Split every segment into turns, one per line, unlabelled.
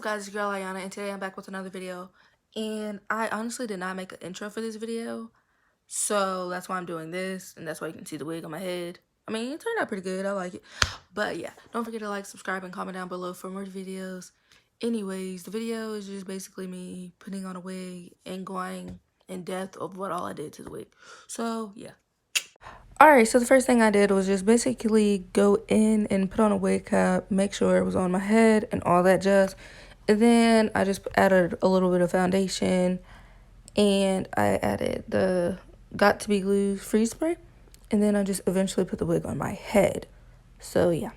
guys, it's your girl Ayana, and today I'm back with another video. And I honestly did not make an intro for this video, so that's why I'm doing this, and that's why you can see the wig on my head. I mean, it turned out pretty good. I like it. But yeah, don't forget to like, subscribe, and comment down below for more videos. Anyways, the video is just basically me putting on a wig and going in depth of what all I did to the wig. So yeah. Alright, so the first thing I did was just basically go in and put on a wig cap, make sure it was on my head and all that jazz. And then I just added a little bit of foundation, and I added the Got To Be Glue freeze spray. And then I just eventually put the wig on my head. So yeah.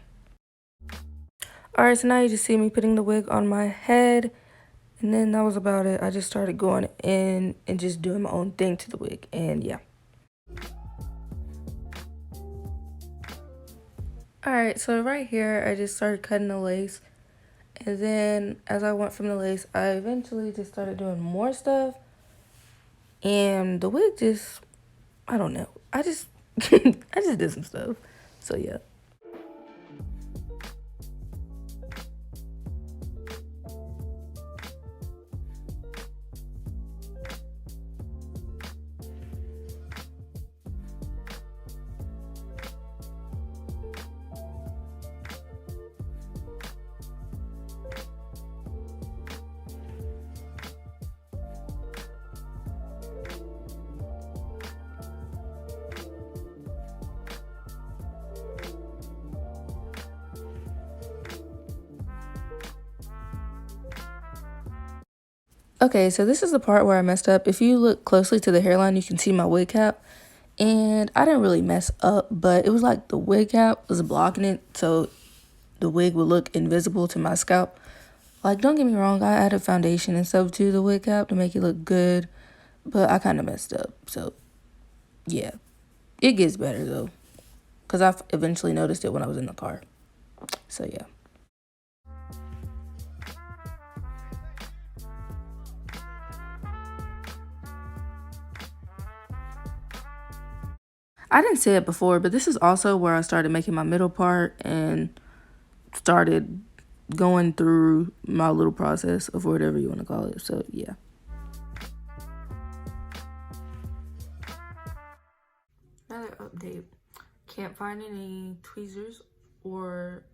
Alright, so now you just see me putting the wig on my head. And then that was about it. I just started going in and just doing my own thing to the wig. And yeah. Alright, so right here, I just started cutting the lace. And then as I went from the lace, I eventually just started doing more stuff. And the wig just, I don't know. I just did some stuff. So yeah. Okay, so this is the part where I messed up. If you look closely to the hairline, you can see my wig cap. And I didn't really mess up, but it was like the wig cap was blocking it, so the wig would look invisible to my scalp. Like, don't get me wrong, I added foundation and stuff to the wig cap to make it look good, but I kind of messed up. So, yeah. It gets better, though, because I eventually noticed it when I was in the car. So, yeah. I didn't say it before, but this is also where I started making my middle part and started going through my little process of whatever you want to call it. So, yeah. Another update. Can't find any tweezers or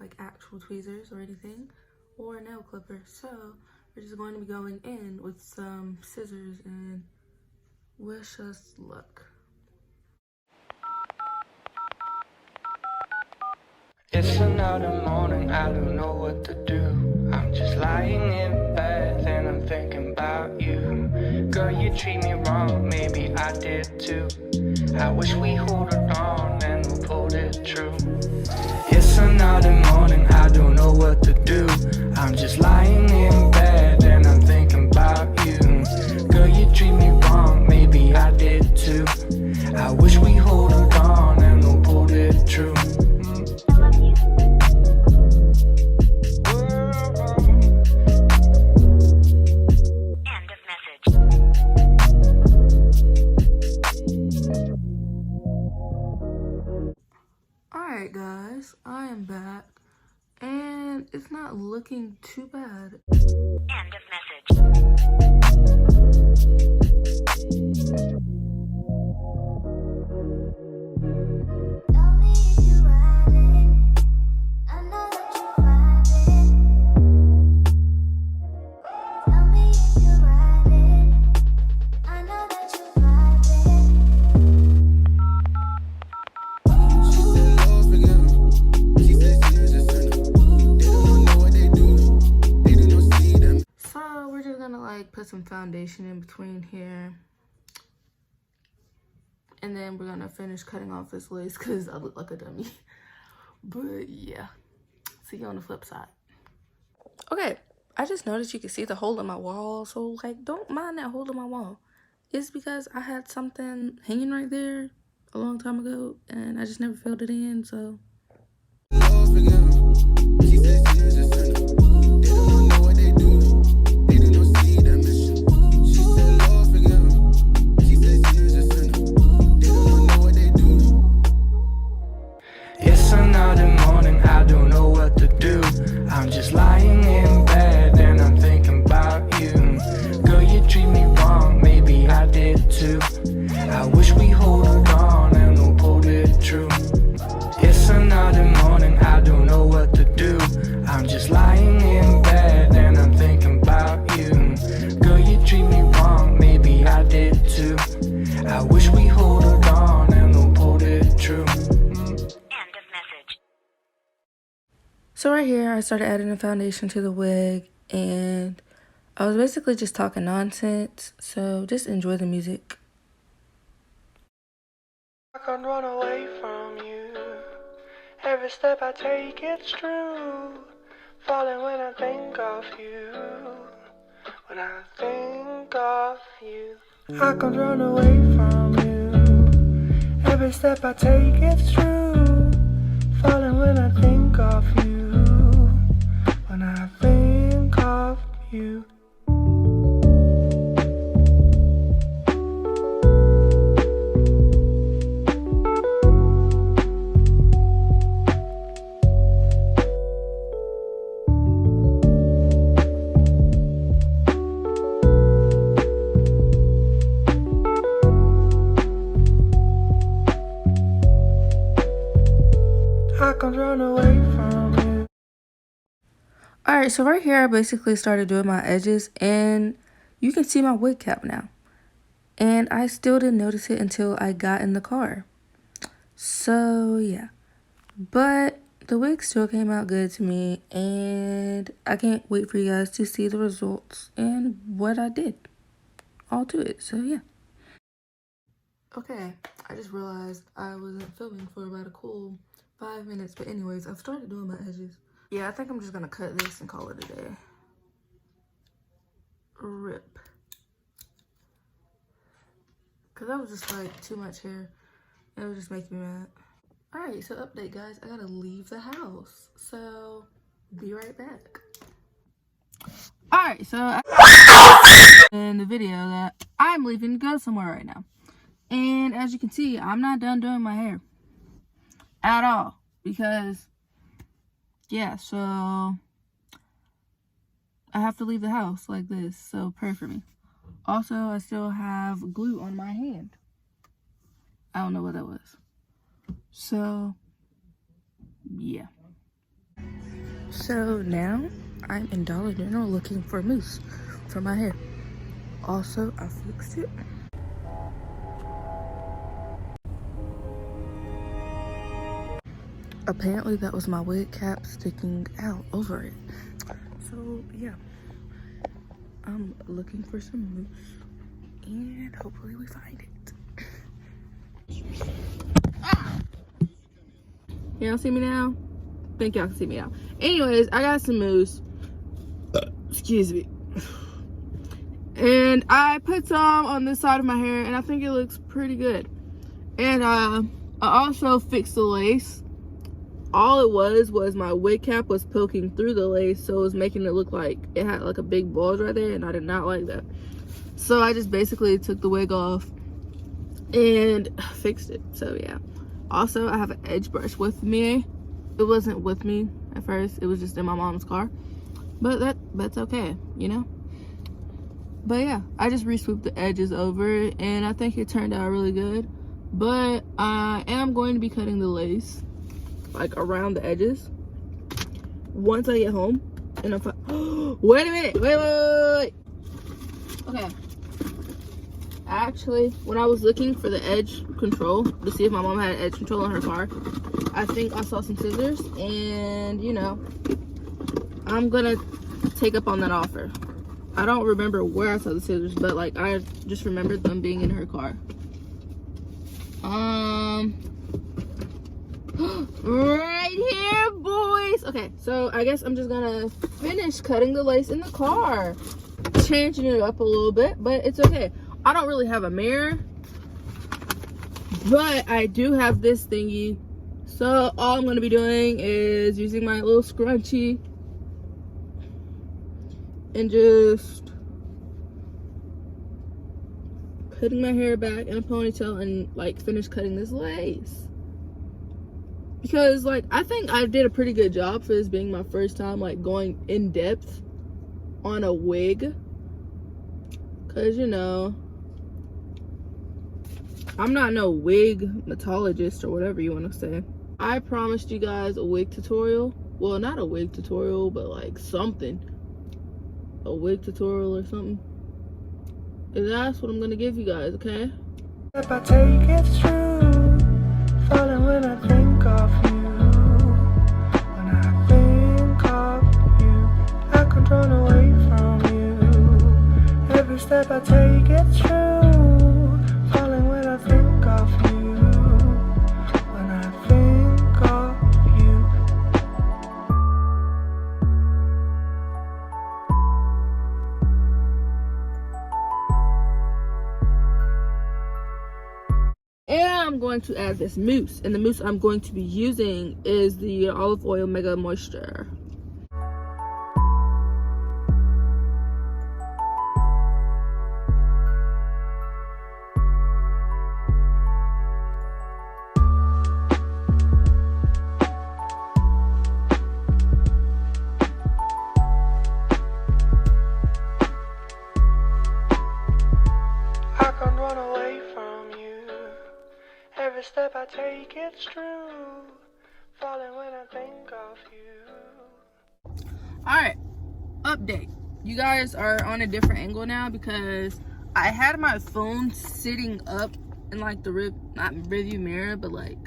like actual tweezers or anything, or a nail clipper. So, we're just going to be going in with some scissors and wish us luck.
It's another morning, I don't know what to do. I'm just lying in bed and I'm thinking about you. Girl, you treat me wrong, maybe I did too. I wish we hold it on and we pulled it true. It's another morning, I don't know what to do. I'm just lying in bed and I'm thinking about you. Girl, you treat me wrong, maybe I did too. I wish we hold it on and we pulled it true.
Alright guys, I am back, and it's not looking too bad.
End of
Put some foundation in between here, and then we're gonna finish cutting off this lace because I look like a dummy. But yeah, see you on the flip side. Okay, I just noticed you can see the hole in my wall, so like don't mind that hole in my wall. It's because I had something hanging right there a long time ago and I just never filled it in. So
It's another morning, I don't know what to do. I'm just lying in bed
right here, I started adding the foundation to the wig, and I was basically just talking nonsense, so just enjoy the music.
I can't run away from you. Every step I take, it's true. Falling when I think of you. When I think of you, I can't run away from you. Every step I take, it's true. Falling when I think of you. When I think of you. I can't run away from you.
Alright, so right here I basically started doing my edges, and you can see my wig cap now. And I still didn't notice it until I got in the car. So yeah. But the wig still came out good to me, and I can't wait for you guys to see the results and what I did. All to it, so yeah. Okay, I just realized I wasn't filming for about a cool 5 minutes, but anyways, I've started doing my edges. Yeah, I think I'm just gonna cut this and call it a day. Rip. Cause that was just like too much hair, and it was just making me mad. Alright, so update guys, I gotta leave the house, so be right back. Alright, so in the video that I'm leaving to go somewhere right now. And as you can see, I'm not done doing my hair at all, because yeah, so I have to leave the house like this, so pray for me. Also, I still have glue on my hand. I don't know what that was. So yeah. So now I'm in Dollar General looking for mousse for my hair. Also, I fixed it. Apparently that was my wig cap sticking out over it. So yeah, I'm looking for some mousse, and hopefully we find it. Y'all see me now? Think y'all can see me now. Anyways, I got some mousse. Excuse me. And I put some on this side of my hair, and I think it looks pretty good. And I also fixed the lace. All it was my wig cap was poking through the lace, so it was making it look like it had like a big bulge right there, and I did not like that. So I just basically took the wig off and fixed it. So yeah. Also, I have an edge brush with me. It wasn't with me at first, it was just in my mom's car, but that's okay, you know. But yeah, I just re-swooped the edges over, and I think it turned out really good. But I am going to be cutting the lace like around the edges once I get home. And if I wait a minute, wait. Okay, actually, when I was looking for the edge control to see if my mom had edge control in her car, I think I saw some scissors, and you know, I'm gonna take up on that offer. I don't remember where I saw the scissors, but like I just remembered them being in her car. Right here, boys. Okay, so I guess I'm just gonna finish cutting the lace in the car, changing it up a little bit, but it's okay. I don't really have a mirror, but I do have this thingy, so all I'm gonna be doing is using my little scrunchie and just putting my hair back in a ponytail and like finish cutting this lace. Because like I think I did a pretty good job for this being my first time like going in depth on a wig, because you know, I'm not no wig metologist or whatever you want to say. I promised you guys a wig tutorial. Well, not a wig tutorial, but like something, a wig tutorial or something. And that's what I'm gonna give you guys, okay?
If I take it through, falling when I think of you. When I think can run away from you. Every step I take, it's true. Falling when I think of you. When I think of you.
And I'm going to add this mousse, and the mousse I'm going to be using is the olive oil mega moisture.
I can't run away from you. Every step I take, it's true. Falling when I think of you.
Alright, update. You guys are on a different angle now because I had my phone sitting up in like the not review mirror, but like,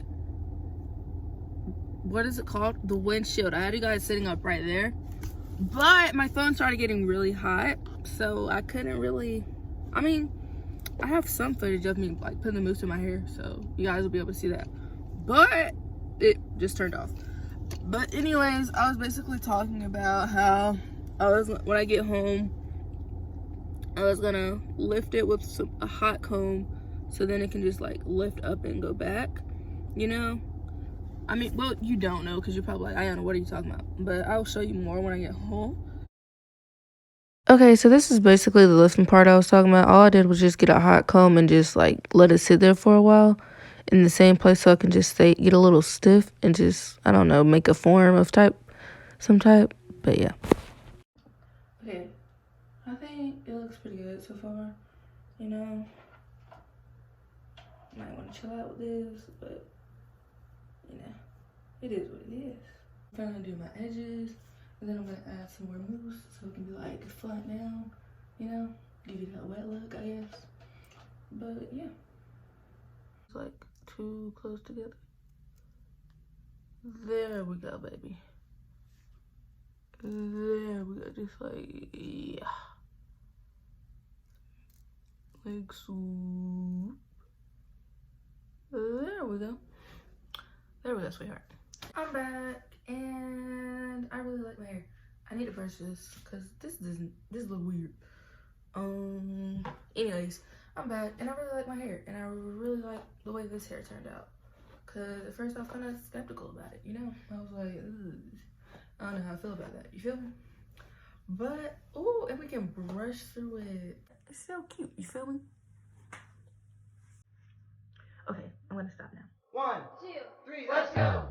what is it called? The windshield. I had you guys sitting up right there. But my phone started getting really hot, so I couldn't really, I mean, I have some footage of me like putting the mousse in my hair, so you guys will be able to see that. But it just turned off. But anyways, I was basically talking about how when I get home, I was gonna lift it with a hot comb, so then it can just like lift up and go back, you know? I mean, well, you don't know because you're probably like, Ayana, what are you talking about? But I'll show you more when I get home. Okay, so this is basically the lifting part I was talking about. All I did was just get a hot comb and just like let it sit there for a while in the same place so I can just get a little stiff and just, I don't know, make a form of some type. But yeah. Okay, I think it looks pretty good so far. You know, might want to chill out with this, but you know, it is what it is. I'm gonna do my edges, and then I'm gonna add some more mousse so it can be like flat down, you know, give you that wet look, I guess. But yeah, it's like too close together. There we go, baby. There we go, just like, yeah. Like so. There we go. There we go, sweetheart. I'm back, and I really like my hair. I need to brush this because this look weird. Anyways, I'm back, and I really like my hair, and I really like the way this hair turned out. Cause at first I was kind of skeptical about it, you know. I was like, ugh. I don't know how I feel about that. You feel me? But oh, and we can brush through it. It's so cute. You feel me? Okay, I'm gonna stop now.
1, 2, 3, let's go.